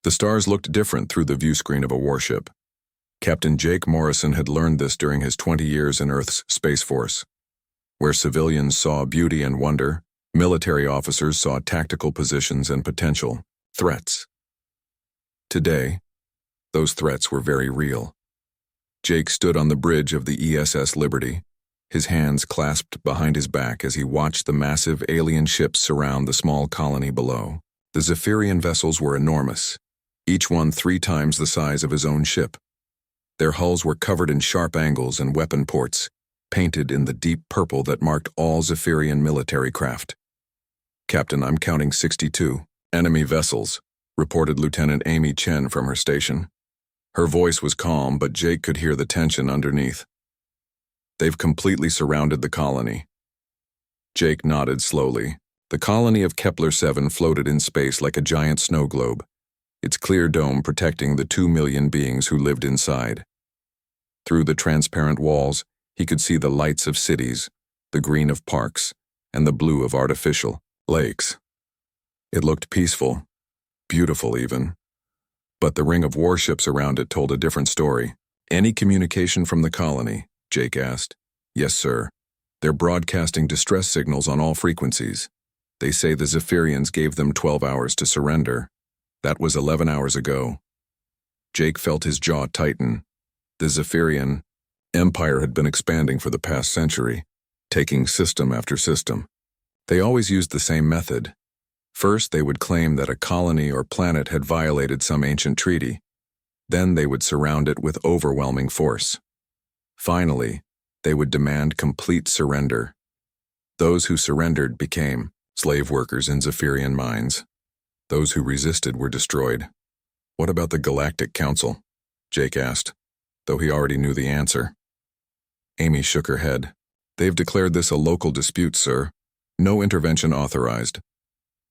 The stars looked different through the view screen of a warship. Captain Jake Morrison had learned this during his 20 years in Earth's Space Force. Where civilians saw beauty and wonder, military officers saw tactical positions and potential threats. Today, those threats were very real. Jake stood on the bridge of the ESS Liberty, his hands clasped behind his back as he watched the massive alien ships surround the small colony below. The Zephyrian vessels were enormous, each one 3 times the size of his own ship. Their hulls were covered in sharp angles and weapon ports, painted in the deep purple that marked all Zephyrian military craft. "Captain, I'm counting 62 enemy vessels," reported Lieutenant Amy Chen from her station. Her voice was calm, but Jake could hear the tension underneath. "They've completely surrounded the colony." Jake nodded slowly. The colony of Kepler-7 floated in space like a giant snow globe, its clear dome protecting the 2 million beings who lived inside. Through the transparent walls, he could see the lights of cities, the green of parks, and the blue of artificial lakes. It looked peaceful, beautiful even. But the ring of warships around it told a different story. "Any communication from the colony?" Jake asked. "Yes, sir. They're broadcasting distress signals on all frequencies. They say the Zephyrians gave them 12 hours to surrender. That was 11 hours ago." Jake felt his jaw tighten. The Zephyrian empire had been expanding for the past century, taking system after system. They always used the same method. First, they would claim that a colony or planet had violated some ancient treaty. Then they would surround it with overwhelming force. Finally, they would demand complete surrender. Those who surrendered became slave workers in Zephyrian mines. Those who resisted were destroyed. "What about the Galactic Council?" Jake asked, though he already knew the answer. Amy shook her head. "They've declared this a local dispute, sir. No intervention authorized."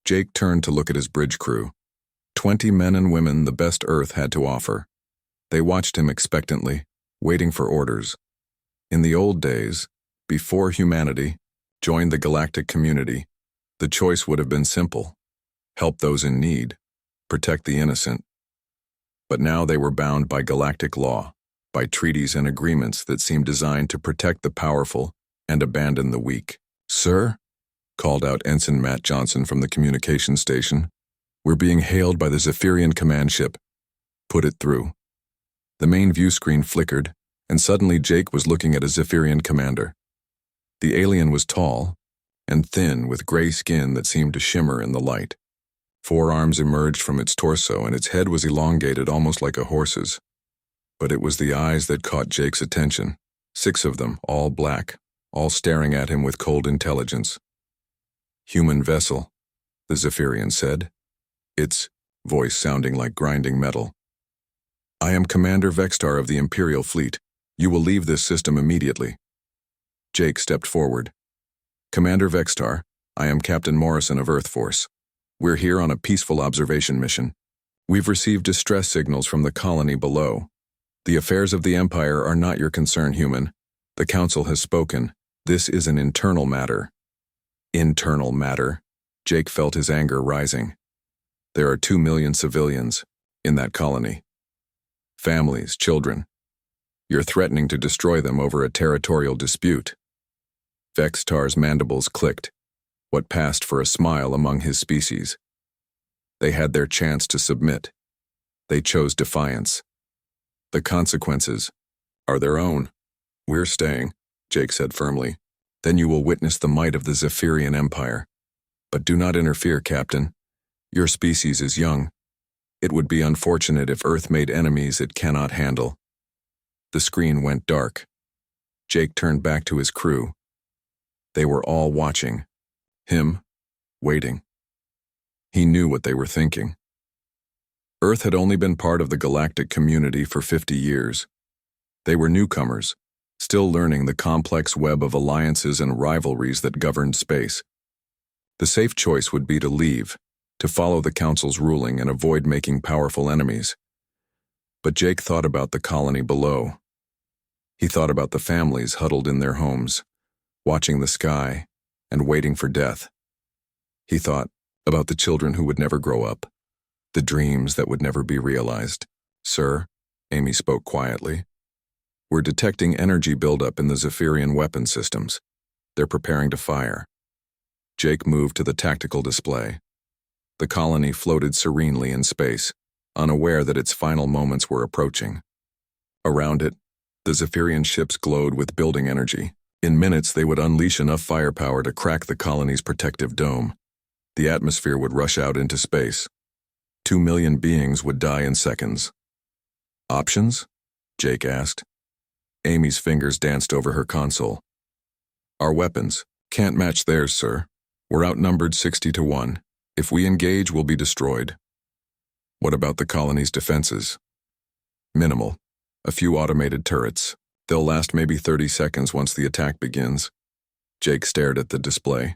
Jake turned to look at his bridge crew. 20 men and women the best Earth had to offer. They watched him expectantly, waiting for orders. In the old days, before humanity joined the galactic community, the choice would have been simple: help those in need, protect the innocent. But now they were bound by galactic law, by treaties and agreements that seemed designed to protect the powerful and abandon the weak. "Sir," called out Ensign Matt Johnson from the communications station, "we're being hailed by the Zephyrian command ship. Put it through." The main view screen flickered, and suddenly Jake was looking at a Zephyrian commander. The alien was tall and thin, with gray skin that seemed to shimmer in the light. 4 arms emerged from its torso, and its head was elongated almost like a horse's. But it was the eyes that caught Jake's attention. 6 of them, all black, all staring at him with cold intelligence. "Human vessel," the Zephyrian said, its voice sounding like grinding metal. "I am Commander Vextar of the Imperial Fleet. You will leave this system immediately." Jake stepped forward. "Commander Vextar, I am Captain Morrison of Earth Force. We're here on a peaceful observation mission. We've received distress signals from the colony below. The affairs of the Empire are not your concern, human. The Council has spoken. This is an internal matter." Internal matter? Jake felt his anger rising. There are 2 million civilians in that colony. Families, children. You're threatening to destroy them over a territorial dispute. Vextar's mandibles clicked, what passed for a smile among his species. They had their chance to submit. They chose defiance. The consequences are their own. "We're staying," Jake said firmly. "Then you will witness the might of the Zephyrian Empire. But do not interfere, Captain. Your species is young. It would be unfortunate if Earth made enemies it cannot handle." The screen went dark. Jake turned back to his crew. They were all watching. Him, waiting. He knew what they were thinking. Earth had only been part of the galactic community for 50 years. They were newcomers, still learning the complex web of alliances and rivalries that governed space. The safe choice would be to leave, to follow the Council's ruling and avoid making powerful enemies. But Jake thought about the colony below. He thought about the families huddled in their homes, watching the sky and waiting for death. He thought about the children who would never grow up, The dreams that would never be realized. Sir, Amy spoke quietly. We're detecting energy buildup in the Zephyrian weapon systems. They're preparing to fire. Jake moved to the tactical display. The colony floated serenely in space, unaware that its final moments were approaching. Around it, the Zephyrian ships glowed with building energy. In minutes, they would unleash enough firepower to crack the colony's protective dome. The atmosphere would rush out into space. 2 million beings would die in seconds. Options? Jake asked. Amy's fingers danced over her console. Our weapons can't match theirs, sir. We're outnumbered 60 to 1. If we engage, we'll be destroyed. What about the colony's defenses? Minimal. A few automated turrets. They'll last maybe 30 seconds once the attack begins. Jake stared at the display.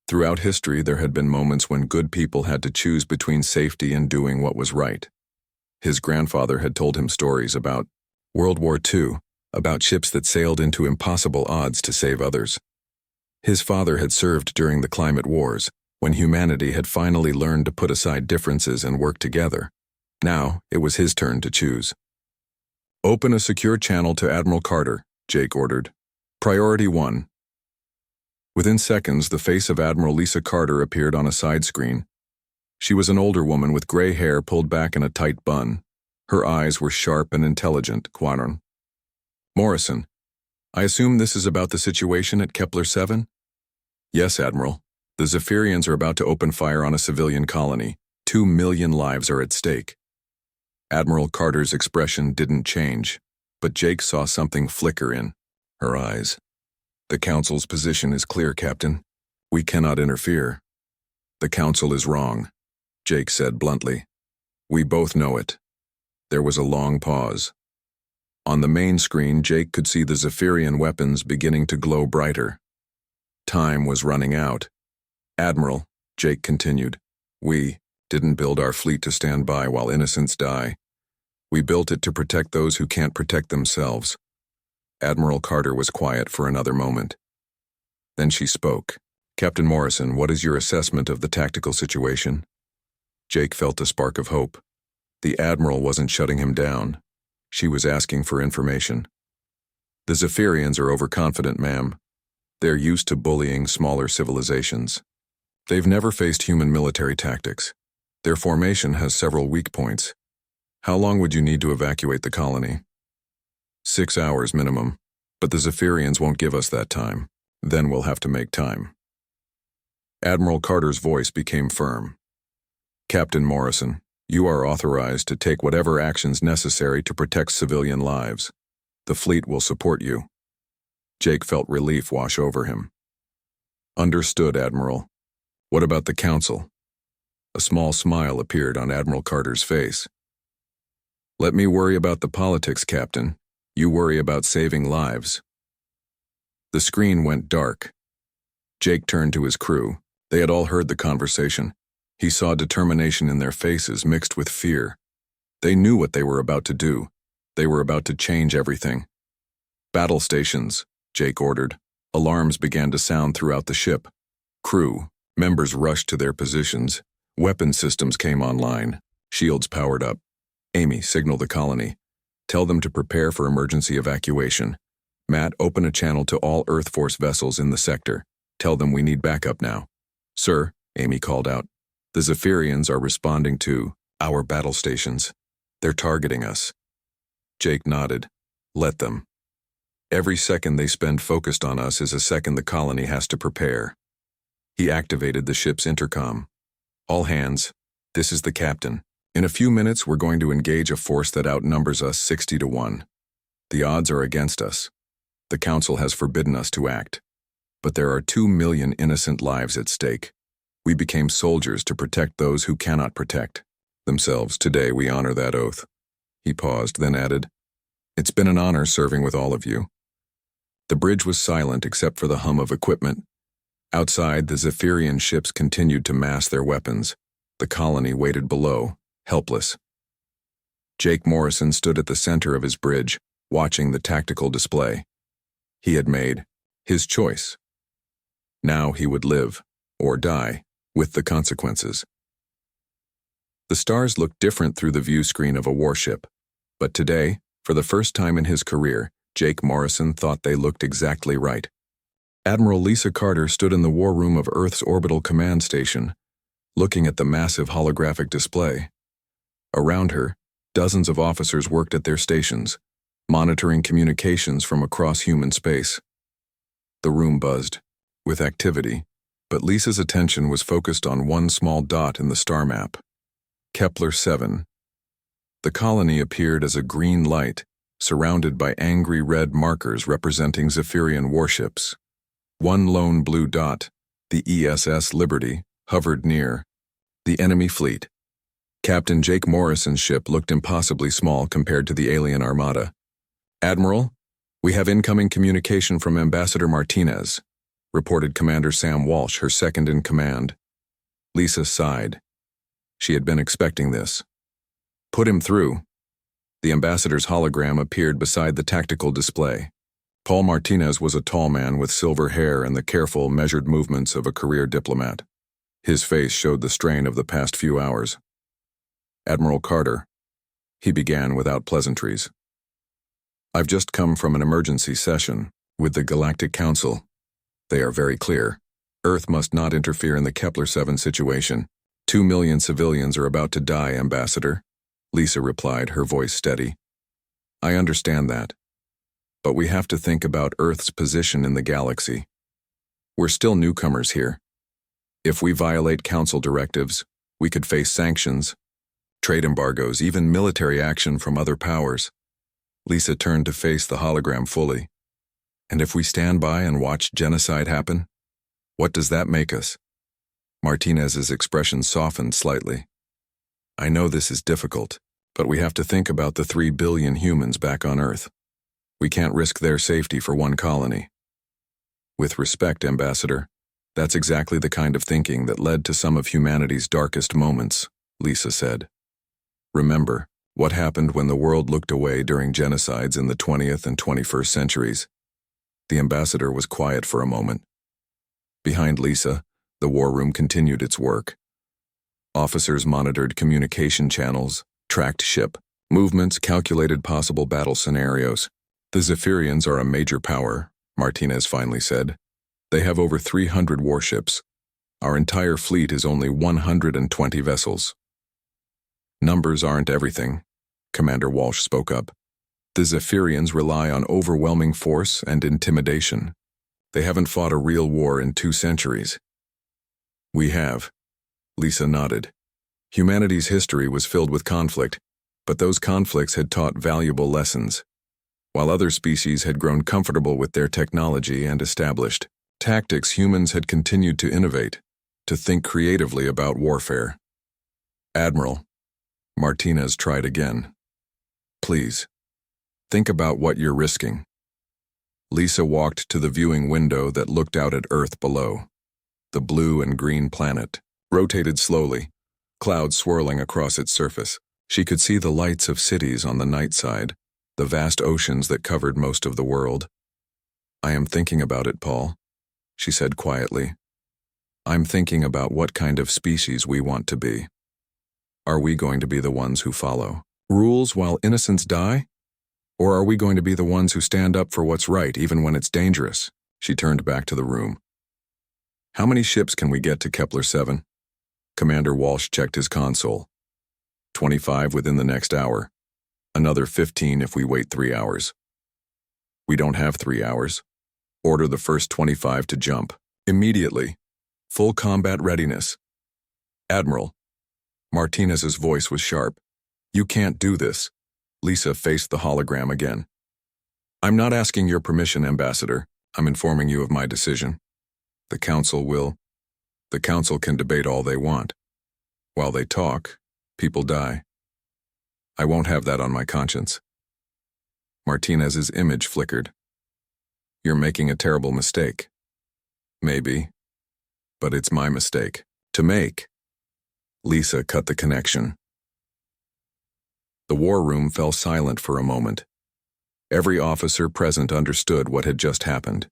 Throughout history, there had been moments when good people had to choose between safety and doing what was right. His grandfather had told him stories about World War II, about ships that sailed into impossible odds to save others. His father had served during the climate wars, when humanity had finally learned to put aside differences and work together. Now, it was his turn to choose. Open a secure channel to Admiral Carter, Jake ordered. Priority 1. Within seconds, the face of Admiral Lisa Carter appeared on a side screen. She was an older woman with gray hair pulled back in a tight bun. Her eyes were sharp and intelligent. Quadron. Morrison, I assume this is about the situation at Kepler 7? Yes, Admiral. The Zephyrians are about to open fire on a civilian colony. 2 million lives are at stake. Admiral Carter's expression didn't change, but Jake saw something flicker in her eyes. The Council's position is clear, Captain. We cannot interfere. The Council is wrong, Jake said bluntly. We both know it. There was a long pause. On the main screen, Jake could see the Zephyrian weapons beginning to glow brighter. Time was running out. Admiral, Jake continued, we didn't build our fleet to stand by while innocents die. We built it to protect those who can't protect themselves. Admiral Carter was quiet for another moment. Then she spoke. Captain Morrison, what is your assessment of the tactical situation? Jake felt a spark of hope. The Admiral wasn't shutting him down. She was asking for information. The Zephyrians are overconfident, ma'am. They're used to bullying smaller civilizations. They've never faced human military tactics. Their formation has several weak points. How long would you need to evacuate the colony? 6 hours minimum, but the Zephyrians won't give us that time. Then we'll have to make time. Admiral Carter's voice became firm. Captain Morrison, you are authorized to take whatever actions necessary to protect civilian lives. The fleet will support you. Jake felt relief wash over him. Understood, Admiral. What about the Council? A small smile appeared on Admiral Carter's face. Let me worry about the politics, Captain. You worry about saving lives. The screen went dark. Jake turned to his crew. They had all heard the conversation. He saw determination in their faces mixed with fear. They knew what they were about to do. They were about to change everything. Battle stations, Jake ordered. Alarms began to sound throughout the ship. Crew, members rushed to their positions. Weapon systems came online. Shields powered up. Amy, signal the colony. Tell them to prepare for emergency evacuation. Matt, open a channel to all Earth Force vessels in the sector. Tell them we need backup now. Sir, Amy called out. The Zephyrians are responding to our battle stations. They're targeting us. Jake nodded. Let them. Every second they spend focused on us is a second the colony has to prepare. He activated the ship's intercom. All hands, this is the captain. In a few minutes, we're going to engage a force that outnumbers us 60 to 1. The odds are against us. The Council has forbidden us to act. But there are 2 million innocent lives at stake. We became soldiers to protect those who cannot protect themselves. Today, we honor that oath. He paused, then added, It's been an honor serving with all of you. The bridge was silent except for the hum of equipment. Outside, the Zephyrian ships continued to mass their weapons. The colony waited below, helpless. Jake Morrison stood at the center of his bridge, watching the tactical display. He had made his choice. Now he would live, or die, with the consequences. The stars looked different through the view screen of a warship. But today, for the first time in his career, Jake Morrison thought they looked exactly right. Admiral Lisa Carter stood in the war room of Earth's orbital command station, looking at the massive holographic display. Around her, dozens of officers worked at their stations, monitoring communications from across human space. The room buzzed with activity, but Lisa's attention was focused on one small dot in the star map. Kepler 7. The colony appeared as a green light, surrounded by angry red markers representing Zephyrian warships. One lone blue dot, the ESS Liberty, hovered near. The enemy fleet. Captain Jake Morrison's ship looked impossibly small compared to the alien armada. "Admiral, we have incoming communication from Ambassador Martinez," reported Commander Sam Walsh, her second in command. Lisa sighed. She had been expecting this. "Put him through." The ambassador's hologram appeared beside the tactical display. Paul Martinez was a tall man with silver hair and the careful, measured movements of a career diplomat. His face showed the strain of the past few hours. "Admiral Carter," he began without pleasantries. "I've just come from an emergency session with the Galactic Council. They are very clear. Earth must not interfere in the Kepler 7 situation. 2 million civilians are about to die, Ambassador," Lisa replied, her voice steady. "I understand that. But we have to think about Earth's position in the galaxy. We're still newcomers here. If we violate Council directives, we could face sanctions, trade embargoes, even military action from other powers." Lisa turned to face the hologram fully. "And if we stand by and watch genocide happen, what does that make us?" Martinez's expression softened slightly. "I know this is difficult, but we have to think about the 3 billion humans back on Earth. We can't risk their safety for one colony." "With respect, Ambassador, that's exactly the kind of thinking that led to some of humanity's darkest moments," Lisa said. "Remember what happened when the world looked away during genocides in the 20th and 21st centuries." The ambassador was quiet for a moment. Behind Lisa, the war room continued its work. Officers monitored communication channels, tracked ship movements, calculated possible battle scenarios. "The Zephyrians are a major power," Martinez finally said. "They have over 300 warships. Our entire fleet is only 120 vessels." "Numbers aren't everything," Commander Walsh spoke up. "The Zephyrians rely on overwhelming force and intimidation. They haven't fought a real war in 2 centuries. "We have." Lisa nodded. Humanity's history was filled with conflict, but those conflicts had taught valuable lessons. While other species had grown comfortable with their technology and established tactics, humans had continued to innovate, to think creatively about warfare. "Admiral," Martinez tried again. "Please, think about what you're risking." Lisa walked to the viewing window that looked out at Earth below. The blue and green planet rotated slowly, clouds swirling across its surface. She could see the lights of cities on the night side, the vast oceans that covered most of the world. "I am thinking about it, Paul," she said quietly. "I'm thinking about what kind of species we want to be. Are we going to be the ones who follow rules while innocents die? Or are we going to be the ones who stand up for what's right even when it's dangerous?" She turned back to the room. "How many ships can we get to Kepler 7? Commander Walsh checked his console. 25 within the next hour. Another 15 if we wait 3 hours. "We don't have 3 hours. Order the first 25 to jump. Immediately. Full combat readiness." "Admiral." Martinez's voice was sharp. "You can't do this." Lisa faced the hologram again. "I'm not asking your permission, Ambassador. I'm informing you of my decision. The Council will. The Council can debate all they want. While they talk, people die. I won't have that on my conscience." Martinez's image flickered. "You're making a terrible mistake." "Maybe. But it's my mistake to make." Lisa cut the connection. The war room fell silent for a moment. Every officer present understood what had just happened.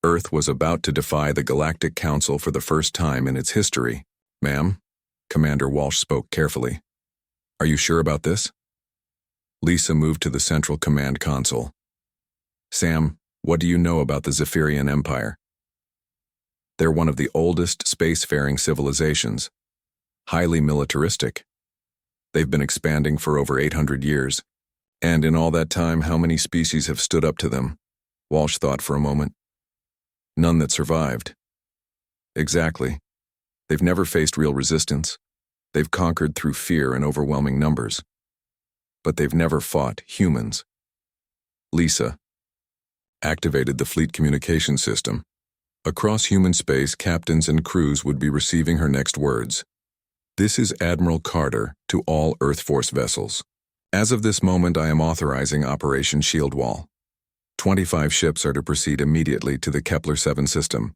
Earth was about to defy the Galactic Council for the first time in its history. "Ma'am," Commander Walsh spoke carefully. Are you sure about this? Lisa moved to the central command console. Sam, what do you know about the Zephyrian Empire? They're one of the oldest spacefaring civilizations. Highly militaristic. They've been expanding for over 800 years. And in all that time, how many species have stood up to them? Walsh thought for a moment. None that survived. Exactly. They've never faced real resistance. They've conquered through fear and overwhelming numbers. But they've never fought humans. Lisa activated the fleet communication system. Across human space, captains and crews would be receiving her next words. This is Admiral Carter to all Earth Force vessels. As of this moment, I am authorizing Operation Shield Wall. 25 ships are to proceed immediately to the Kepler-7 system.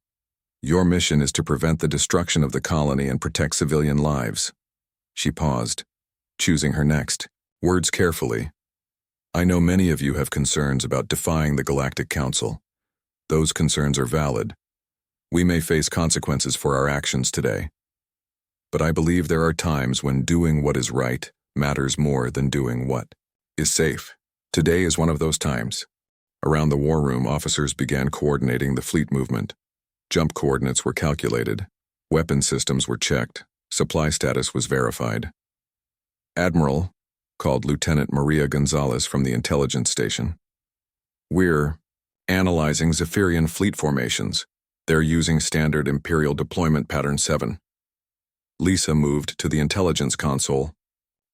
Your mission is to prevent the destruction of the colony and protect civilian lives. She paused, choosing her next words carefully. I know many of you have concerns about defying the Galactic Council. Those concerns are valid. We may face consequences for our actions today. But I believe there are times when doing what is right matters more than doing what is safe. Today is one of those times. Around the war room, officers began coordinating the fleet movement. Jump coordinates were calculated. Weapon systems were checked. Supply status was verified. Admiral, called Lieutenant Maria Gonzalez from the intelligence station. We're analyzing Zephyrian fleet formations. They're using standard Imperial Deployment Pattern 7. Lisa moved to the intelligence console.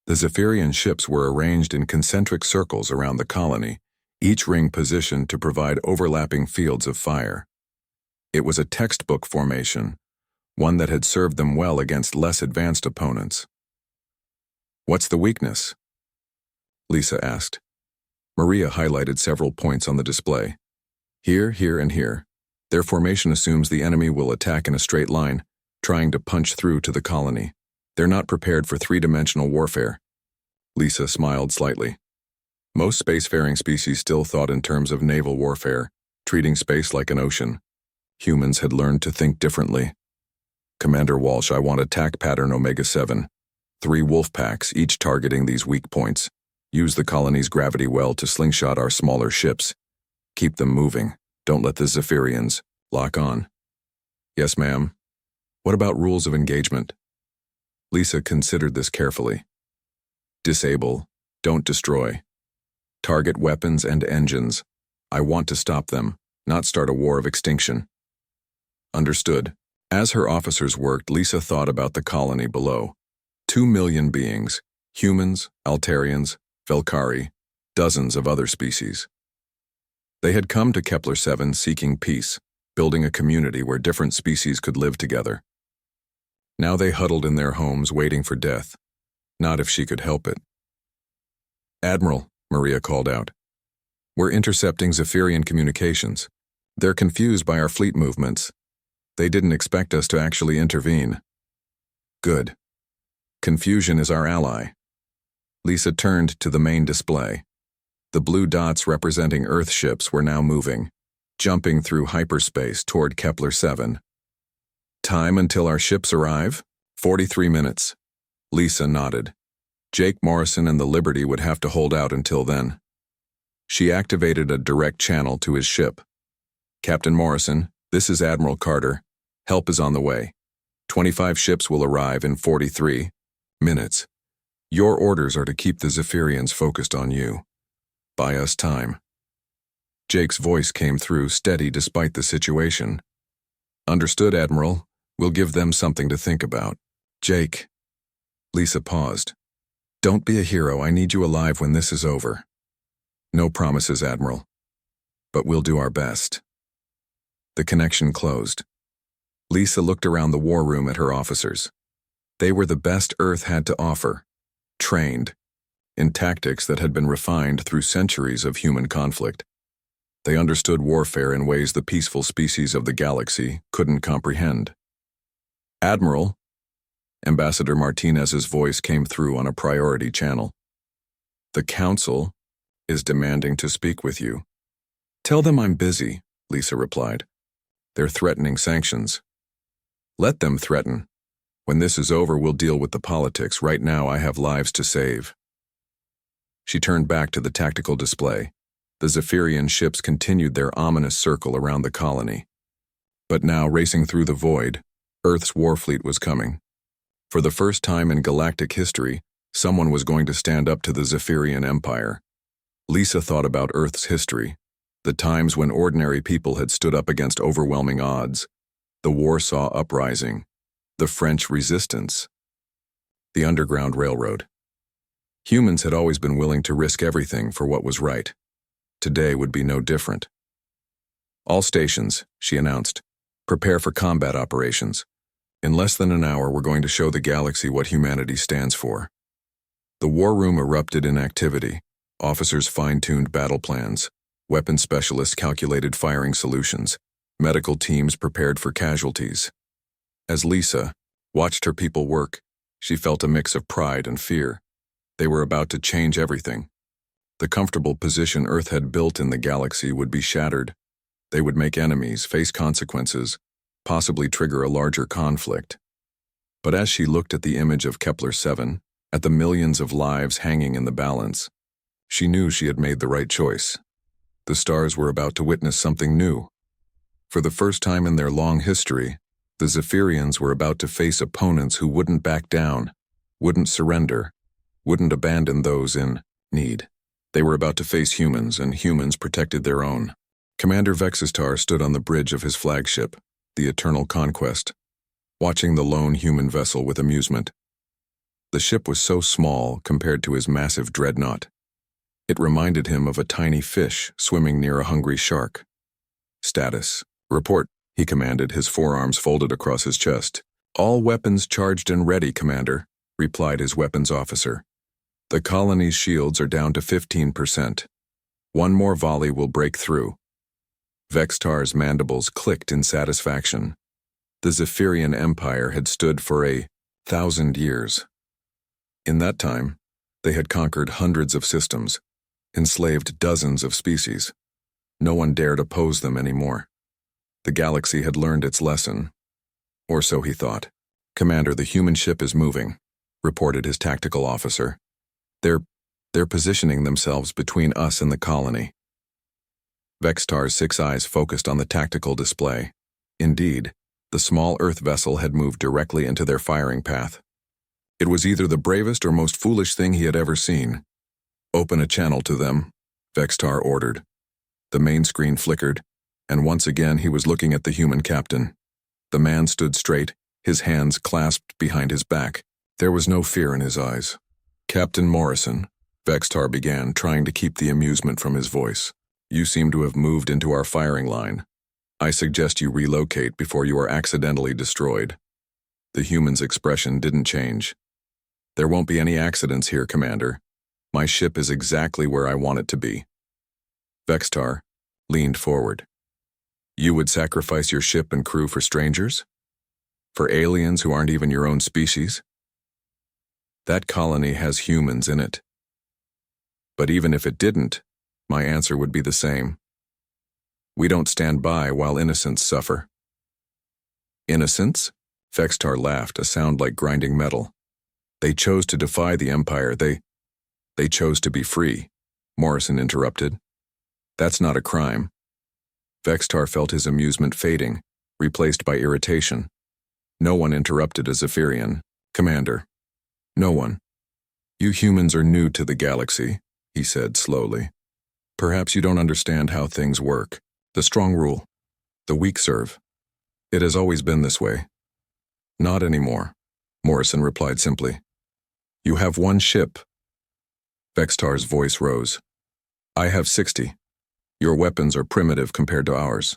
The Zephyrian ships were arranged in concentric circles around the colony, each ring positioned to provide overlapping fields of fire. It was a textbook formation, one that had served them well against less advanced opponents. What's the weakness? Lisa asked. Maria highlighted several points on the display. Here, here, and here. Their formation assumes the enemy will attack in a straight line, trying to punch through to the colony. They're not prepared for three-dimensional warfare. Lisa smiled slightly. Most spacefaring species still thought in terms of naval warfare, treating space like an ocean. Humans had learned to think differently. Commander Walsh, I want attack pattern Omega-7. 3 wolf packs, each targeting these weak points. Use the colony's gravity well to slingshot our smaller ships. Keep them moving. Don't let the Zephyrians lock on. Yes, ma'am. What about rules of engagement? Lisa considered this carefully. Disable. Don't destroy. Target weapons and engines. I want to stop them, not start a war of extinction. Understood. As her officers worked, Lisa thought about the colony below. 2 million beings. Humans, Altarians, Velkari, dozens of other species. They had come to Kepler-7 seeking peace, building a community where different species could live together. Now they huddled in their homes waiting for death, not if she could help it. Admiral, Maria called out. We're intercepting Zephyrian communications. They're confused by our fleet movements. They didn't expect us to actually intervene. Good. Confusion is our ally. Lisa turned to the main display. The blue dots representing Earth ships were now moving, jumping through hyperspace toward Kepler-7. Time until our ships arrive? 43 minutes. Lisa nodded. Jake Morrison and the Liberty would have to hold out until then. She activated a direct channel to his ship. Captain Morrison, this is Admiral Carter. Help is on the way. 25 ships will arrive in 43 minutes. Your orders are to keep the Zephyrians focused on you. Buy us time. Jake's voice came through, steady despite the situation. Understood, Admiral. We'll give them something to think about. Jake. Lisa paused. Don't be a hero. I need you alive when this is over. No promises, Admiral. But we'll do our best. The connection closed. Lisa looked around the war room at her officers. They were the best Earth had to offer, trained in tactics that had been refined through centuries of human conflict. They understood warfare in ways the peaceful species of the galaxy couldn't comprehend. Admiral, Ambassador Martinez's voice came through on a priority channel. The Council is demanding to speak with you. Tell them I'm busy, Lisa replied. They're threatening sanctions. Let them threaten. When this is over, we'll deal with the politics. Right now, I have lives to save. She turned back to the tactical display. The Zephyrian ships continued their ominous circle around the colony. But now, racing through the void, Earth's warfleet was coming. For the first time in galactic history, someone was going to stand up to the Zephyrian Empire. Lisa thought about Earth's history, the times when ordinary people had stood up against overwhelming odds, the Warsaw Uprising, the French Resistance, the Underground Railroad. Humans had always been willing to risk everything for what was right. Today would be no different. All stations, she announced, prepare for combat operations. In less than an hour, we're going to show the galaxy what humanity stands for. The war room erupted in activity. Officers fine-tuned battle plans. Weapon specialists calculated firing solutions. Medical teams prepared for casualties. As Lisa watched her people work, she felt a mix of pride and fear. They were about to change everything. The comfortable position Earth had built in the galaxy would be shattered. They would make enemies, face consequences, possibly trigger a larger conflict. But as she looked at the image of Kepler 7, at the millions of lives hanging in the balance, she knew she had made the right choice. The stars were about to witness something new. For the first time in their long history, the Zephyrians were about to face opponents who wouldn't back down, wouldn't surrender, wouldn't abandon those in need. They were about to face humans, and humans protected their own. Commander Vexistar stood on the bridge of his flagship, the Eternal Conquest, watching the lone human vessel with amusement. The ship was so small compared to his massive dreadnought. It reminded him of a tiny fish swimming near a hungry shark. Status. Report, he commanded, his forearms folded across his chest. All weapons charged and ready, Commander, replied his weapons officer. The colony's shields are down to 15%. One more volley will break through. Vextar's mandibles clicked in satisfaction. The Zephyrian Empire had stood for 1,000 years. In that time, they had conquered hundreds of systems, enslaved dozens of species. No one dared oppose them anymore. The galaxy had learned its lesson. Or so he thought. Commander, the human ship is moving, reported his tactical officer. They're positioning themselves between us and the colony. Vextar's 6 eyes focused on the tactical display. Indeed, the small Earth vessel had moved directly into their firing path. It was either the bravest or most foolish thing he had ever seen. Open a channel to them, Vextar ordered. The main screen flickered, and once again he was looking at the human captain. The man stood straight, his hands clasped behind his back. There was no fear in his eyes. Captain Morrison, Vextar began, trying to keep the amusement from his voice. You seem to have moved into our firing line. I suggest you relocate before you are accidentally destroyed. The human's expression didn't change. There won't be any accidents here, Commander. My ship is exactly where I want it to be. Vextar leaned forward. You would sacrifice your ship and crew for strangers? For aliens who aren't even your own species? That colony has humans in it. But even if it didn't, my answer would be the same. We don't stand by while innocents suffer. Innocents? Vextar laughed, a sound like grinding metal. They chose to defy the Empire. They chose to be free, Morrison interrupted. That's not a crime. Vextar felt his amusement fading, replaced by irritation. No one interrupted a Zephyrian. Commander. No one. You humans are new to the galaxy, he said slowly. Perhaps you don't understand how things work. The strong rule. The weak serve. It has always been this way. Not anymore, Morrison replied simply. You have one ship. Vextar's voice rose. I have 60. Your weapons are primitive compared to ours.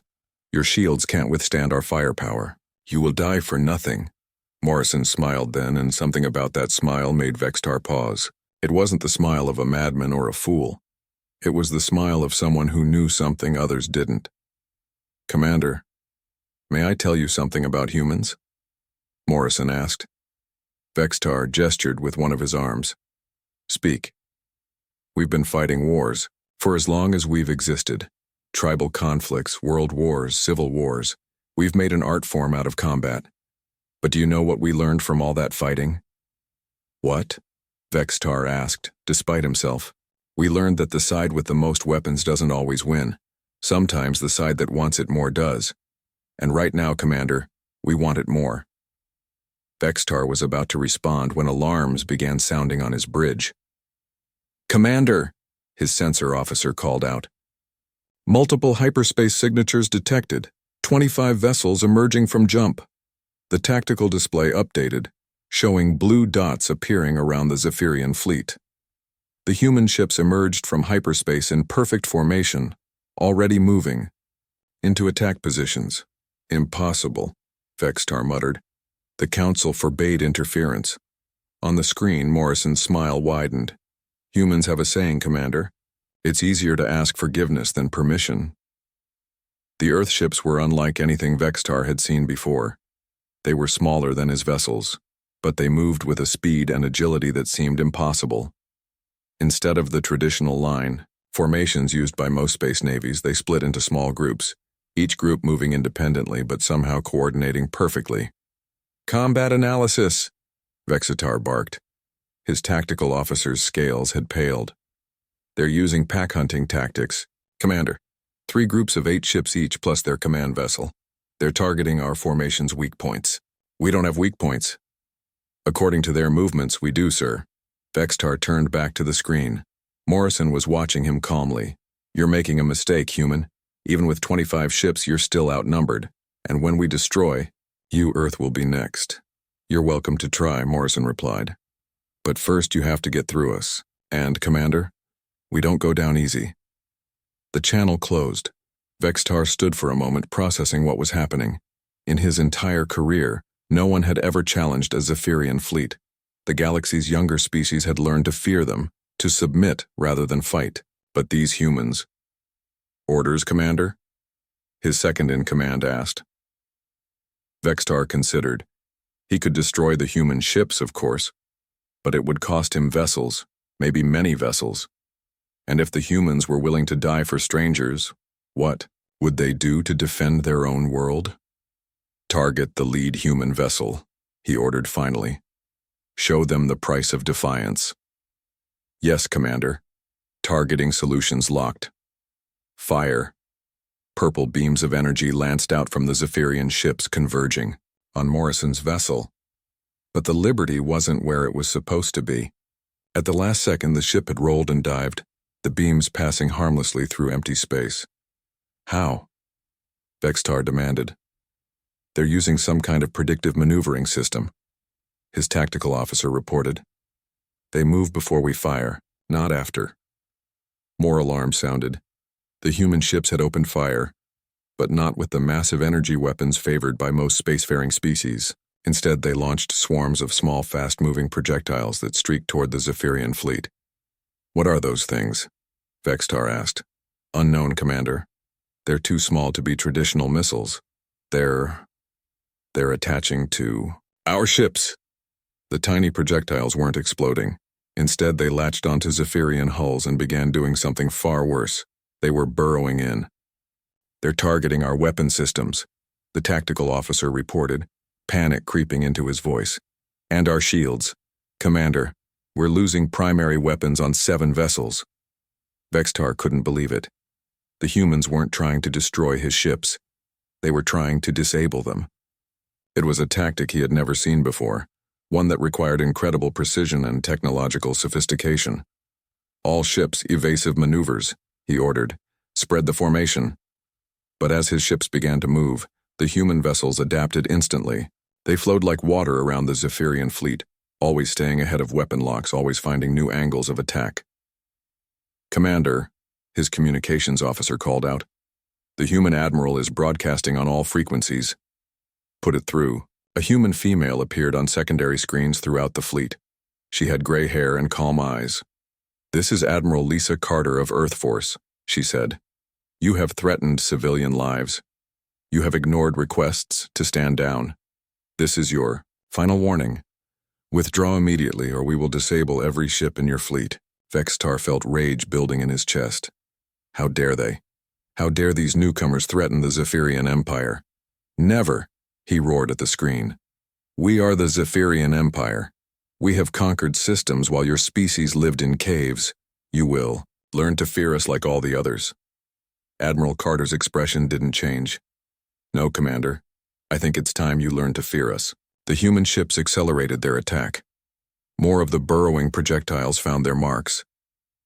Your shields can't withstand our firepower. You will die for nothing. Morrison smiled then, and something about that smile made Vextar pause. It wasn't the smile of a madman or a fool. It was the smile of someone who knew something others didn't. Commander, may I tell you something about humans? Morrison asked. Vextar gestured with one of his arms. Speak. We've been fighting wars for as long as we've existed. Tribal conflicts, world wars, civil wars. We've made an art form out of combat. But do you know what we learned from all that fighting? What? Vextar asked, despite himself. We learned that the side with the most weapons doesn't always win. Sometimes the side that wants it more does. And right now, Commander, we want it more. Vextar was about to respond when alarms began sounding on his bridge. Commander, his sensor officer called out. Multiple hyperspace signatures detected. 25 vessels emerging from jump. The tactical display updated, showing blue dots appearing around the Zephyrian fleet. The human ships emerged from hyperspace in perfect formation, already moving, into attack positions. Impossible, Vextar muttered. The Council forbade interference. On the screen, Morrison's smile widened. Humans have a saying, Commander. It's easier to ask forgiveness than permission. The Earth ships were unlike anything Vextar had seen before. They were smaller than his vessels, but they moved with a speed and agility that seemed impossible. Instead of the traditional line, formations used by most space navies, they split into small groups, each group moving independently but somehow coordinating perfectly. Combat analysis, Vextar barked. His tactical officer's scales had paled. They're using pack hunting tactics. Commander, 3 groups of 8 ships each plus their command vessel. They're targeting our formation's weak points. We don't have weak points. According to their movements, we do, sir. Vextar turned back to the screen. Morrison was watching him calmly. You're making a mistake, human. Even with 25 ships, you're still outnumbered. And when we destroy, you, Earth, will be next. You're welcome to try, Morrison replied. But first you have to get through us. And, Commander, we don't go down easy. The channel closed. Vextar stood for a moment processing what was happening. In his entire career, no one had ever challenged a Zephyrian fleet. The galaxy's younger species had learned to fear them, to submit rather than fight. But these humans... Orders, Commander? His second-in-command asked. Vextar considered. He could destroy the human ships, of course, but it would cost him vessels, maybe many vessels. And if the humans were willing to die for strangers, what would they do to defend their own world? Target the lead human vessel, he ordered finally. Show them the price of defiance. Yes, Commander. Targeting solutions locked. Fire. Purple beams of energy lanced out from the Zephyrian ships converging on Morrison's vessel. But the Liberty wasn't where it was supposed to be. At the last second, the ship had rolled and dived, the beams passing harmlessly through empty space. How? Vextar demanded. They're using some kind of predictive maneuvering system, his tactical officer reported. They move before we fire, not after. More alarms sounded. The human ships had opened fire, but not with the massive energy weapons favored by most spacefaring species. Instead, they launched swarms of small, fast-moving projectiles that streaked toward the Zephyrian fleet. What are those things? Vextar asked. Unknown, Commander. They're too small to be traditional missiles. They're attaching to our ships. The tiny projectiles weren't exploding. Instead, they latched onto Zephyrian hulls and began doing something far worse. They were burrowing in. They're targeting our weapon systems, the tactical officer reported, panic creeping into his voice. And our shields. Commander, we're losing primary weapons on 7 vessels. Vextar couldn't believe it. The humans weren't trying to destroy his ships. They were trying to disable them. It was a tactic he had never seen before, one that required incredible precision and technological sophistication. All ships, evasive maneuvers, he ordered. Spread the formation. But as his ships began to move, the human vessels adapted instantly. They flowed like water around the Zephyrian fleet, always staying ahead of weapon locks, always finding new angles of attack. Commander, his communications officer called out. The human admiral is broadcasting on all frequencies. Put it through. A human female appeared on secondary screens throughout the fleet. She had gray hair and calm eyes. This is Admiral Lisa Carter of Earth Force, she said. You have threatened civilian lives. You have ignored requests to stand down. This is your final warning. Withdraw immediately or we will disable every ship in your fleet. Vextar felt rage building in his chest. How dare they? How dare these newcomers threaten the Zephyrian Empire? Never, he roared at the screen. We are the Zephyrian Empire. We have conquered systems while your species lived in caves. You will learn to fear us like all the others. Admiral Carter's expression didn't change. No, Commander. I think it's time you learn to fear us. The human ships accelerated their attack. More of the burrowing projectiles found their marks.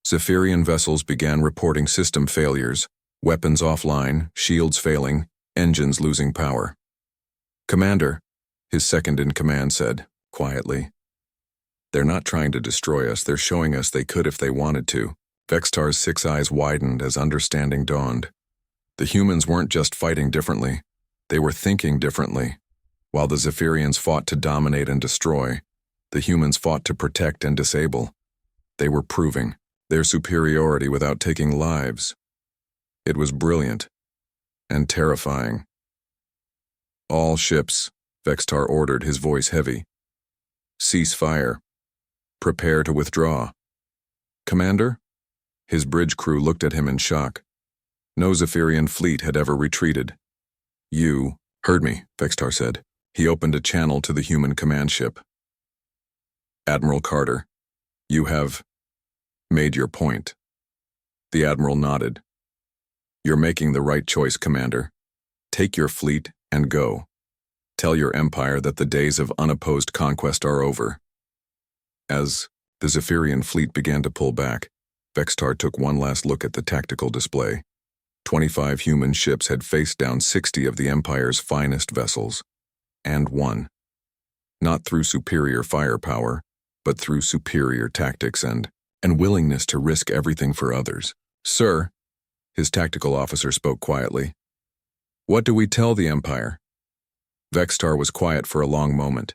Zephyrian vessels began reporting system failures, weapons offline, shields failing, engines losing power. Commander, his second-in-command said, quietly. They're not trying to destroy us, they're showing us they could if they wanted to. Vextar's 6 eyes widened as understanding dawned. The humans weren't just fighting differently, they were thinking differently. While the Zephyrians fought to dominate and destroy, the humans fought to protect and disable. They were proving their superiority without taking lives. It was brilliant and terrifying. All ships, Vextar ordered, his voice heavy. Cease fire. Prepare to withdraw. Commander? His bridge crew looked at him in shock. No Zephyrian fleet had ever retreated. You heard me, Vextar said. He opened a channel to the human command ship. Admiral Carter, you have made your point. The Admiral nodded. You're making the right choice, Commander. Take your fleet and go. Tell your empire that the days of unopposed conquest are over. As the Zephyrian fleet began to pull back, Vextar took one last look at the tactical display. 25 human ships had faced down 60 of the Empire's finest vessels, and won. Not through superior firepower, but through superior tactics and willingness to risk everything for others. Sir, his tactical officer spoke quietly. What do we tell the Empire? Vextar was quiet for a long moment.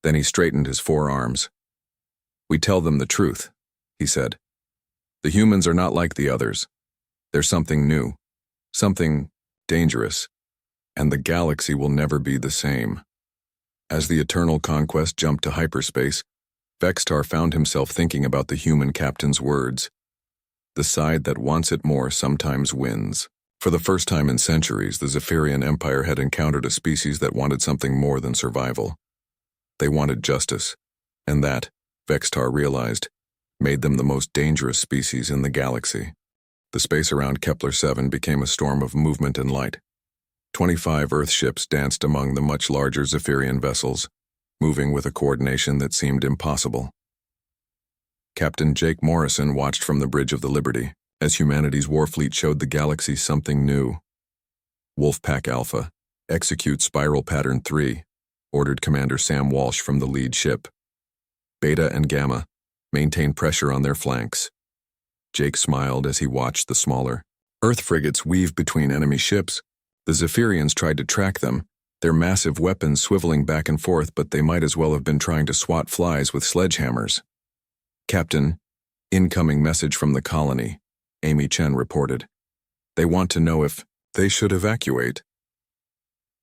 Then he straightened his forearms. We tell them the truth, he said. The humans are not like the others. There's something new, something dangerous, and the galaxy will never be the same. As the Eternal Conquest jumped to hyperspace, Vextar found himself thinking about the human captain's words. The side that wants it more sometimes wins. For the first time in centuries, the Zephyrian Empire had encountered a species that wanted something more than survival. They wanted justice, and that, Vextar realized, made them the most dangerous species in the galaxy. The space around Kepler 7 became a storm of movement and light. 25 Earth ships danced among the much larger Zephyrian vessels, moving with a coordination that seemed impossible. Captain Jake Morrison watched from the bridge of the Liberty as humanity's warfleet showed the galaxy something new. Wolfpack Alpha, execute Spiral Pattern 3, ordered Commander Sam Walsh from the lead ship. Beta and Gamma, maintain pressure on their flanks. Jake smiled as he watched the smaller Earth frigates weave between enemy ships. The Zephyrians tried to track them, their massive weapons swiveling back and forth, but they might as well have been trying to swat flies with sledgehammers. Captain, incoming message from the colony, Amy Chen reported. They want to know if they should evacuate.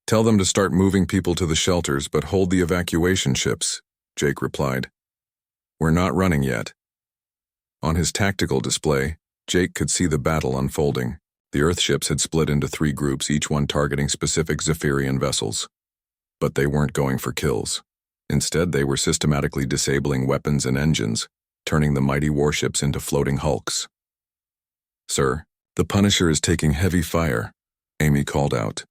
Tell them to start moving people to the shelters, but hold the evacuation ships, Jake replied. We're not running yet. On his tactical display, Jake could see the battle unfolding. The Earth ships had split into 3 groups, each one targeting specific Zephyrian vessels. But they weren't going for kills. Instead, they were systematically disabling weapons and engines, turning the mighty warships into floating hulks. Sir, the Punisher is taking heavy fire, Amy called out.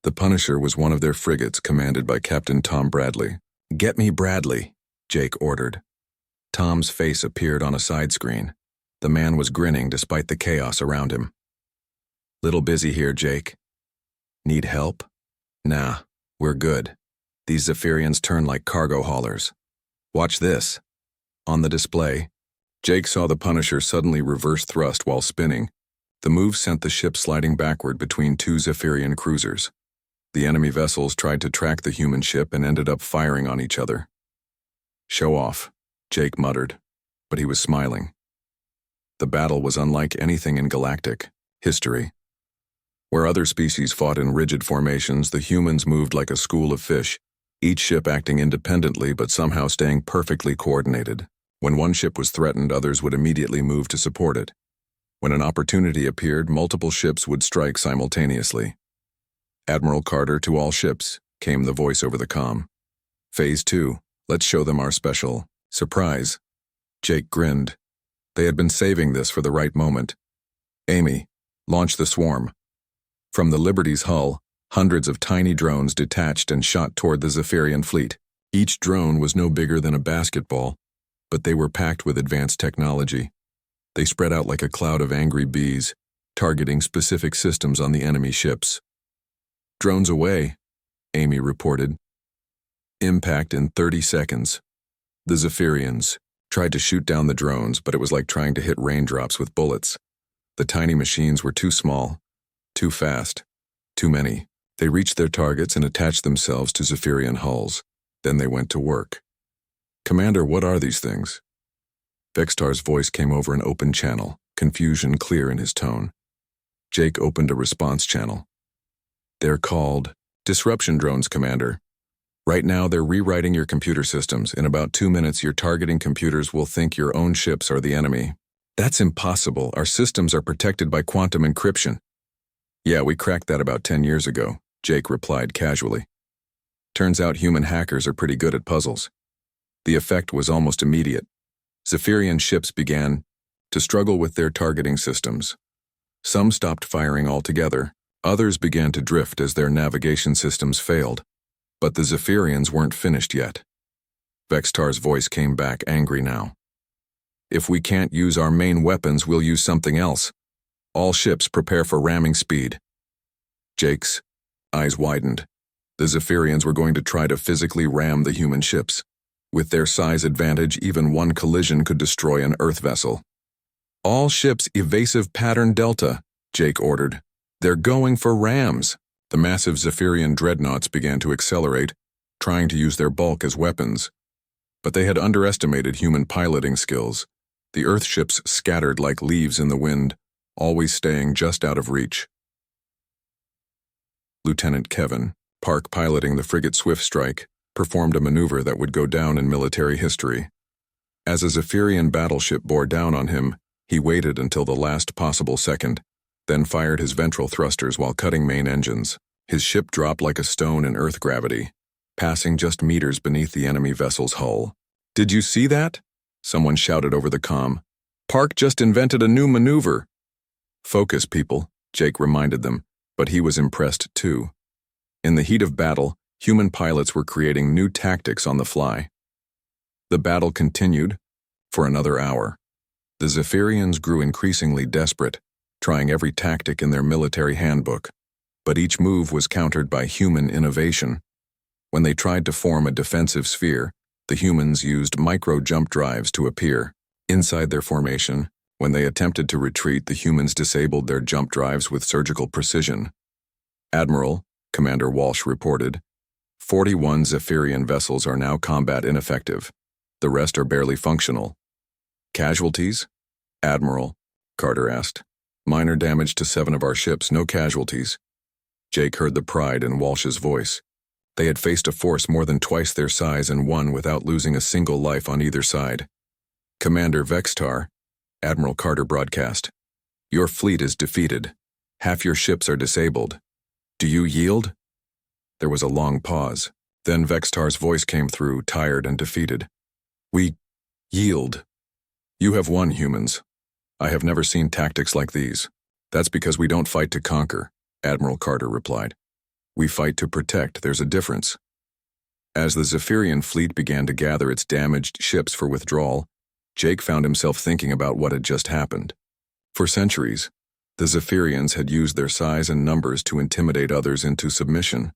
The Punisher was one of their frigates commanded by Captain Tom Bradley. Get me Bradley, Jake ordered. Tom's face appeared on a side screen. The man was grinning despite the chaos around him. Little busy here, Jake. Need help? Nah, we're good. These Zephyrians turn like cargo haulers. Watch this. On the display, Jake saw the Punisher suddenly reverse thrust while spinning. The move sent the ship sliding backward between 2 Zephyrian cruisers. The enemy vessels tried to track the human ship and ended up firing on each other. Show off, Jake muttered, but he was smiling. The battle was unlike anything in galactic history. Where other species fought in rigid formations, the humans moved like a school of fish, each ship acting independently but somehow staying perfectly coordinated. When one ship was threatened, others would immediately move to support it. When an opportunity appeared, multiple ships would strike simultaneously. Admiral Carter, to all ships, came the voice over the comm. Phase 2. Let's show them our special surprise. Jake grinned. They had been saving this for the right moment. Amy, launch the swarm. From the Liberty's hull, hundreds of tiny drones detached and shot toward the Zephyrian fleet. Each drone was no bigger than a basketball, but they were packed with advanced technology. They spread out like a cloud of angry bees, targeting specific systems on the enemy ships. Drones away, Amy reported. Impact in 30 seconds. The Zephyrians tried to shoot down the drones, but it was like trying to hit raindrops with bullets. The tiny machines were too small, too fast, too many. They reached their targets and attached themselves to Zephyrian hulls. Then they went to work. Commander, what are these things? Vextar's voice came over an open channel, confusion clear in his tone. Jake opened a response channel. They're called disruption drones, Commander. Right now, they're rewriting your computer systems. In about 2 minutes, your targeting computers will think your own ships are the enemy. That's impossible. Our systems are protected by quantum encryption. Yeah, we cracked that about 10 years ago, Jake replied casually. Turns out human hackers are pretty good at puzzles. The effect was almost immediate. Zephyrian ships began to struggle with their targeting systems. Some stopped firing altogether. Others began to drift as their navigation systems failed. But the Zephyrians weren't finished yet. Vextar's voice came back, angry now. If we can't use our main weapons, we'll use something else. All ships prepare for ramming speed. Jake's eyes widened. The Zephyrians were going to try to physically ram the human ships. With their size advantage, even one collision could destroy an Earth vessel. All ships evasive pattern Delta, Jake ordered. They're going for rams. The massive Zephyrian dreadnoughts began to accelerate, trying to use their bulk as weapons. But they had underestimated human piloting skills. The Earth ships scattered like leaves in the wind, always staying just out of reach. Lieutenant Kevin, Park piloting the frigate Swift Strike, performed a maneuver that would go down in military history. As a Zephyrian battleship bore down on him, he waited until the last possible second, then fired his ventral thrusters while cutting main engines. His ship dropped like a stone in Earth gravity, passing just meters beneath the enemy vessel's hull. "Did you see that?" Someone shouted over the comm. "Park just invented a new maneuver." "Focus, people," Jake reminded them, but he was impressed too. In the heat of battle, human pilots were creating new tactics on the fly. The battle continued for another hour. The Zephyrians grew increasingly desperate, trying every tactic in their military handbook, but each move was countered by human innovation. When they tried to form a defensive sphere, the humans used micro-jump drives to appear inside their formation. When they attempted to retreat, the humans disabled their jump drives with surgical precision. "Admiral," Commander Walsh reported, 41 Zephyrian vessels are now combat ineffective. The rest are barely functional. "Casualties?" "Admiral," Carter asked. "Minor damage to 7 of our ships, no casualties." Jake heard the pride in Walsh's voice. They had faced a force more than twice their size and won without losing a single life on either side. "Commander Vextar," Admiral Carter broadcast, "your fleet is defeated. Half your ships are disabled. Do you yield?" There was a long pause. Then Vextar's voice came through, tired and defeated. "We yield. You have won, humans. I have never seen tactics like these. That's because we don't fight to conquer," Admiral Carter replied. "We fight to protect. There's a difference." As the Zephyrian fleet began to gather its damaged ships for withdrawal, Jake found himself thinking about what had just happened. For centuries, the Zephyrians had used their size and numbers to intimidate others into submission.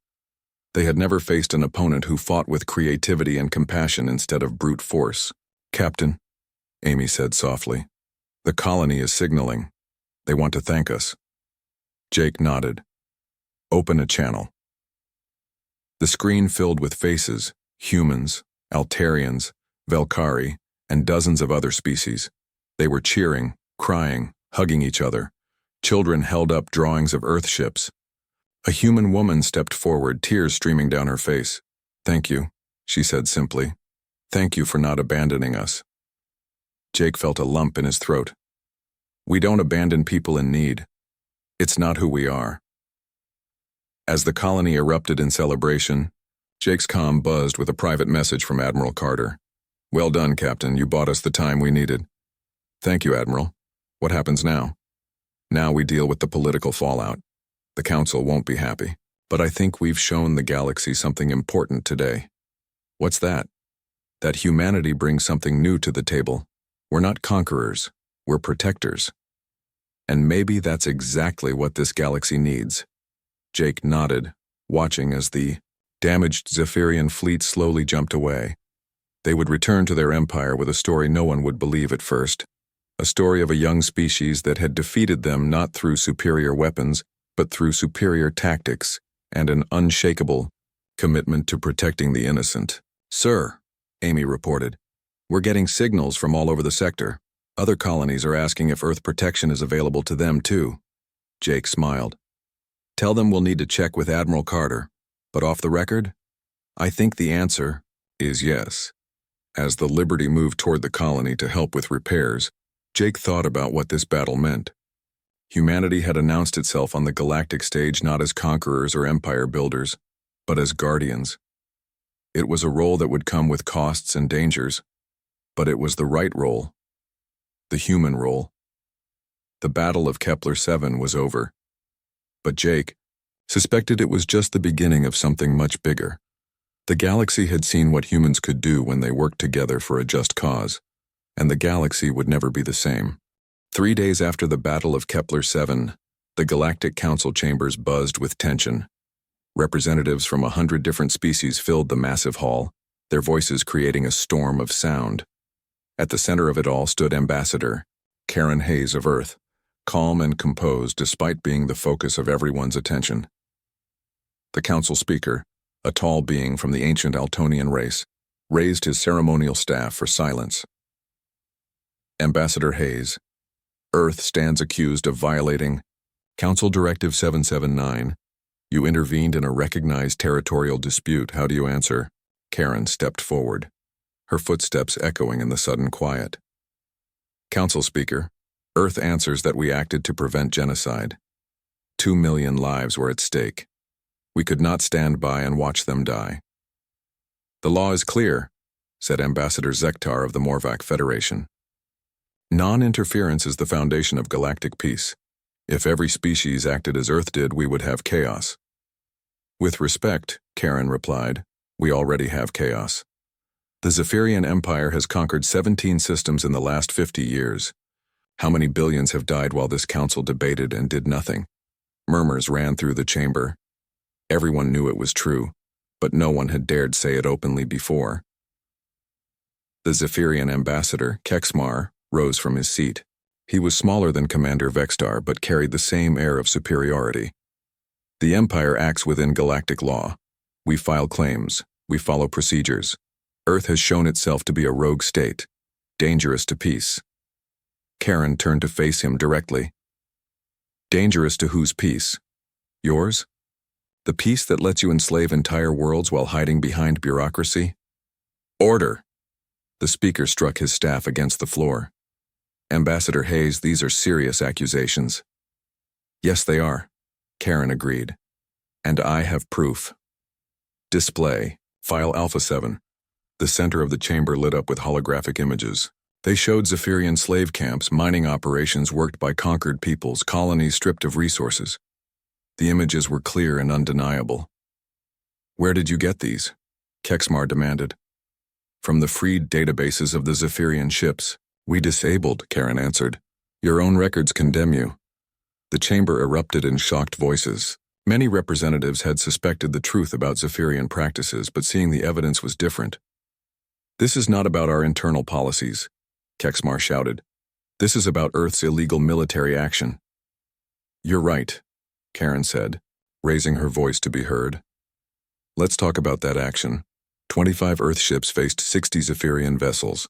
They had never faced an opponent who fought with creativity and compassion instead of brute force. "Captain," Amy said softly, "the colony is signaling. They want to thank us." Jake nodded. "Open a channel." The screen filled with faces, humans, Altarians, Velkari, and dozens of other species. They were cheering, crying, hugging each other. Children held up drawings of Earth ships. A human woman stepped forward, tears streaming down her face. "Thank you," she said simply. "Thank you for not abandoning us." Jake felt a lump in his throat. We don't abandon people in need. It's not who we are. As the colony erupted in celebration, Jake's comm buzzed with a private message from Admiral Carter. Well done, Captain. You bought us the time we needed. Thank you, Admiral. What happens now? Now we deal with the political fallout. The Council won't be happy. But I think we've shown the galaxy something important today. What's that? That humanity brings something new to the table. We're not conquerors. We're protectors. And maybe that's exactly what this galaxy needs. Jake nodded, watching as the damaged Zephyrian fleet slowly jumped away. They would return to their empire with a story no one would believe at first. A story of a young species that had defeated them not through superior weapons, but through superior tactics and an unshakable commitment to protecting the innocent. Sir, Amy reported, we're getting signals from all over the sector. Other colonies are asking if Earth protection is available to them too. Jake smiled. Tell them we'll need to check with Admiral Carter, but off the record, I think the answer is yes. As the Liberty moved toward the colony to help with repairs, Jake thought about what this battle meant. Humanity had announced itself on the galactic stage not as conquerors or empire builders, but as guardians. It was a role that would come with costs and dangers, but it was the right role. The human role. The Battle of Kepler 7 was over, but Jake suspected it was just the beginning of something much bigger. The galaxy had seen what humans could do when they worked together for a just cause, and the galaxy would never be the same. 3 days after the Battle of Kepler 7, the Galactic Council chambers buzzed with tension. Representatives from 100 different species filled the massive hall, their voices creating a storm of sound. At the center of it all stood Ambassador Karen Hayes of Earth, calm and composed despite being the focus of everyone's attention. The council speaker, a tall being from the ancient Altonian race, raised his ceremonial staff for silence. Ambassador Hayes, Earth stands accused of violating Council Directive 779. You intervened in a recognized territorial dispute. How do you answer? Karen stepped forward, her footsteps echoing in the sudden quiet. Council Speaker, Earth answers that we acted to prevent genocide. 2 million lives were at stake. We could not stand by and watch them die. The law is clear, said Ambassador Zektar of the Morvac Federation. Non-interference is the foundation of galactic peace. If every species acted as Earth did, we would have chaos. With respect, Karen replied, we already have chaos. The Zephyrian Empire has conquered 17 systems in the last 50 years. How many billions have died while this council debated and did nothing? Murmurs ran through the chamber. Everyone knew it was true, but no one had dared say it openly before. The Zephyrian ambassador, Kexmar, rose from his seat. He was smaller than Commander Vextar, but carried the same air of superiority. The Empire acts within galactic law. We file claims. We follow procedures. Earth has shown itself to be a rogue state, dangerous to peace. Karen turned to face him directly. Dangerous to whose peace? Yours? The peace that lets you enslave entire worlds while hiding behind bureaucracy? Order! The speaker struck his staff against the floor. Ambassador Hayes, these are serious accusations. Yes, they are, Karen agreed. And I have proof. Display, File Alpha 7. The center of the chamber lit up with holographic images. They showed Zephyrian slave camps, mining operations worked by conquered peoples, colonies stripped of resources. The images were clear and undeniable. Where did you get these? Kexmar demanded. From the freed databases of the Zephyrian ships. We disabled, Karen answered. Your own records condemn you. The chamber erupted in shocked voices. Many representatives had suspected the truth about Zephyrian practices, but seeing the evidence was different. This is not about our internal policies, Kexmar shouted. This is about Earth's illegal military action. You're right, Karen said, raising her voice to be heard. Let's talk about that action. 25 Earth ships faced 60 Zephyrian vessels.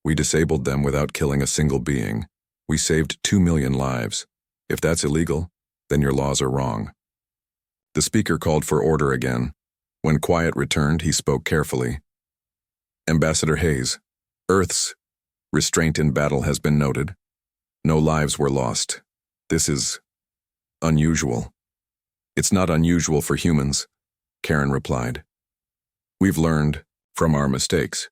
We disabled them without killing a single being. We saved 2 million lives. If that's illegal, then your laws are wrong. The speaker called for order again. When quiet returned, he spoke carefully. Ambassador Hayes, Earth's restraint in battle has been noted. No lives were lost. This is unusual. It's not unusual for humans, Karen replied. We've learned from our mistakes.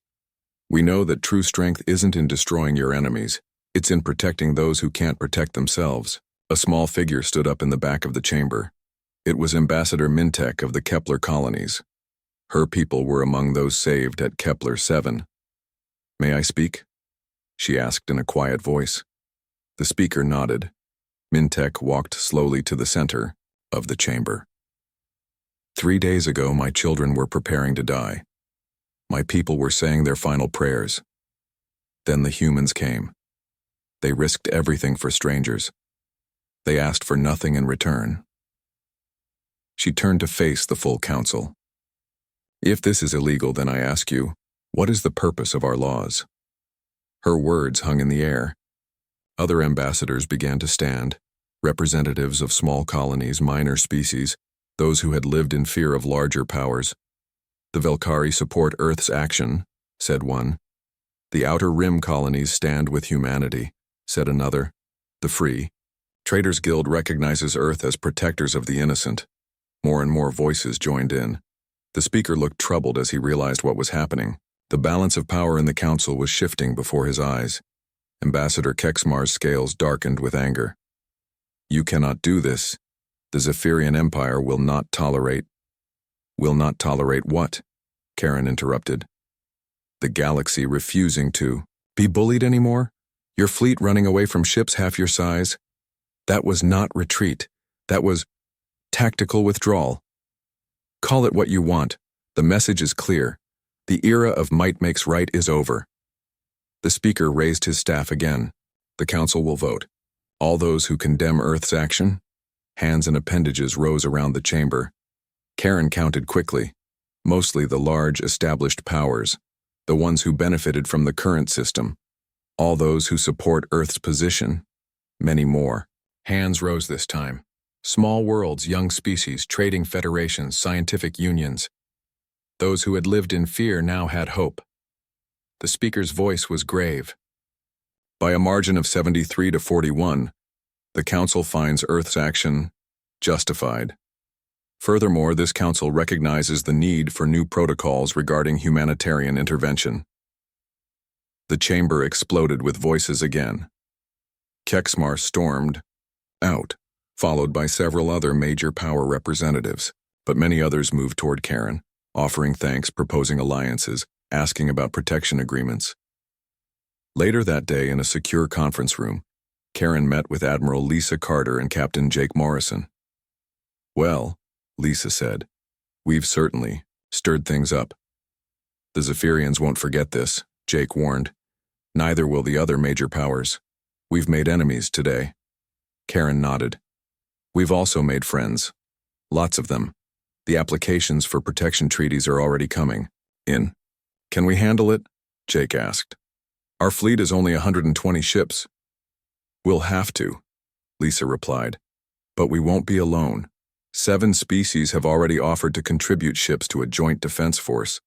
We know that true strength isn't in destroying your enemies, it's in protecting those who can't protect themselves. A small figure stood up in the back of the chamber. It was Ambassador Mintek of the Kepler colonies. Her people were among those saved at Kepler 7. "May I speak?" she asked in a quiet voice. The speaker nodded. Mintek walked slowly to the center of the chamber. 3 days ago, my children were preparing to die. My people were saying their final prayers. Then the humans came. They risked everything for strangers. They asked for nothing in return. She turned to face the full council. "If this is illegal, then I ask you, what is the purpose of our laws?" Her words hung in the air. Other ambassadors began to stand, representatives of small colonies, minor species, those who had lived in fear of larger powers. "The Velkari support Earth's action," said one. "The Outer Rim colonies stand with humanity," said another. "The Free Traders Guild recognizes Earth as protectors of the innocent." More and more voices joined in. The speaker looked troubled as he realized what was happening. The balance of power in the council was shifting before his eyes. Ambassador Kexmar's scales darkened with anger. "You cannot do this. The Zephyrian Empire will not tolerate—" "Will not tolerate what?" Karen interrupted. "The galaxy refusing to be bullied anymore? Your fleet running away from ships half your size? That was not retreat. That was tactical withdrawal. Call it what you want. The message is clear. The era of might makes right is over." The speaker raised his staff again. "The council will vote. All those who condemn Earth's action?" Hands and appendages rose around the chamber. Karen counted quickly. Mostly the large, established powers, the ones who benefited from the current system. All those who support Earth's position. Many more. Hands rose this time. Small worlds, young species, trading federations, scientific unions. Those who had lived in fear now had hope. The speaker's voice was grave. "By a margin of 73 to 41, the council finds Earth's action justified. Furthermore, this council recognizes the need for new protocols regarding humanitarian intervention." The chamber exploded with voices again. Kexmar stormed out, followed by several other major power representatives, but many others moved toward Karen, offering thanks, proposing alliances, asking about protection agreements. Later that day, in a secure conference room, Karen met with Admiral Lisa Carter and Captain Jake Morrison. "Well," Lisa said, "we've certainly stirred things up. The Zephyrians won't forget this," Jake warned. "Neither will the other major powers. We've made enemies today." Karen nodded. "We've also made friends. Lots of them. The applications for protection treaties are already coming in." "Can we handle it?" Jake asked. "Our fleet is only 120 ships." "We'll have to," Lisa replied. "But we won't be alone. 7 species have already offered to contribute ships to a joint defense force.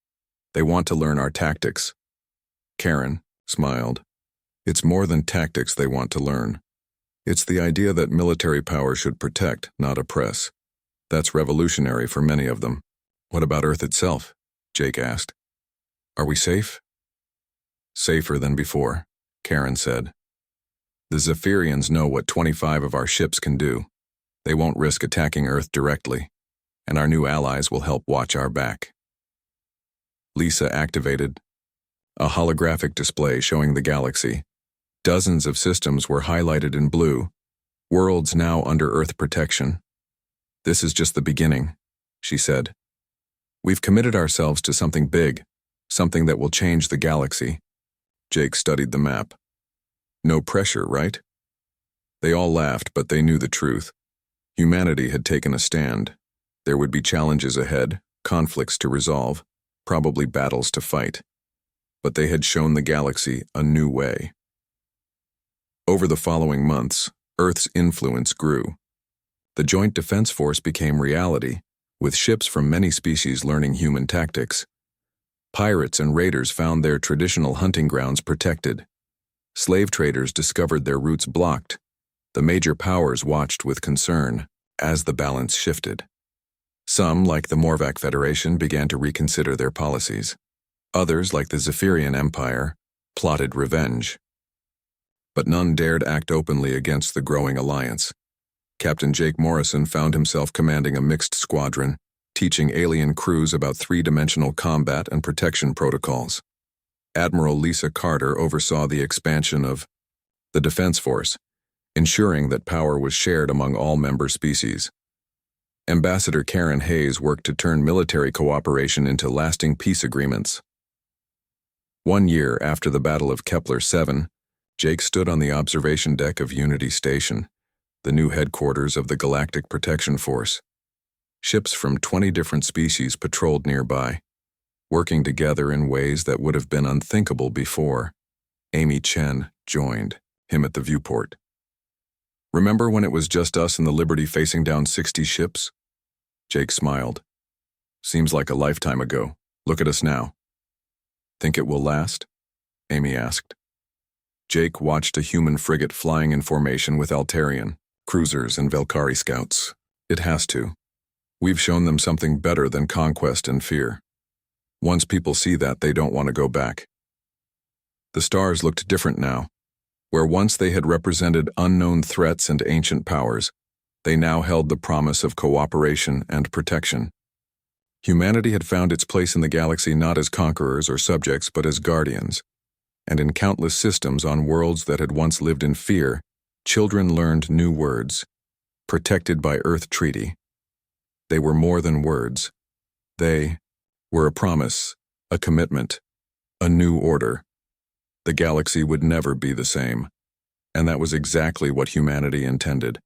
They want to learn our tactics." Karen smiled. "It's more than tactics they want to learn. It's the idea that military power should protect, not oppress. That's revolutionary for many of them." "What about Earth itself?" Jake asked. "Are we safe?" "Safer than before," Karen said. "The Zephyrians know what 25 of our ships can do. They won't risk attacking Earth directly, and our new allies will help watch our back." Lisa activated a holographic display showing the galaxy. Dozens of systems were highlighted in blue, worlds now under Earth protection. "This is just the beginning," she said. "We've committed ourselves to something big, something that will change the galaxy." Jake studied the map. "No pressure, right?" They all laughed, but they knew the truth. Humanity had taken a stand. There would be challenges ahead, conflicts to resolve, probably battles to fight. But they had shown the galaxy a new way. Over the following months, Earth's influence grew. The Joint Defense Force became reality, with ships from many species learning human tactics. Pirates and raiders found their traditional hunting grounds protected. Slave traders discovered their routes blocked. The major powers watched with concern as the balance shifted. Some, like the Morvac Federation, began to reconsider their policies. Others, like the Zephyrian Empire, plotted revenge. But none dared act openly against the growing alliance. Captain Jake Morrison found himself commanding a mixed squadron, teaching alien crews about three-dimensional combat and protection protocols. Admiral Lisa Carter oversaw the expansion of the Defense Force, ensuring that power was shared among all member species. Ambassador Karen Hayes worked to turn military cooperation into lasting peace agreements. 1 year after the Battle of Kepler-7, Jake stood on the observation deck of Unity Station, the new headquarters of the Galactic Protection Force. Ships from 20 different species patrolled nearby, working together in ways that would have been unthinkable before. Amy Chen joined him at the viewport. "Remember when it was just us and the Liberty facing down 60 ships?" Jake smiled. "Seems like a lifetime ago. Look at us now." "Think it will last?" Amy asked. Jake watched a human frigate flying in formation with Altarian, cruisers, and Velkari scouts. "It has to. We've shown them something better than conquest and fear. Once people see that, they don't want to go back." The stars looked different now. Where once they had represented unknown threats and ancient powers, they now held the promise of cooperation and protection. Humanity had found its place in the galaxy not as conquerors or subjects, but as guardians. And in countless systems on worlds that had once lived in fear, children learned new words, protected by Earth Treaty. They were more than words. They were a promise, a commitment, a new order. The galaxy would never be the same, and that was exactly what humanity intended.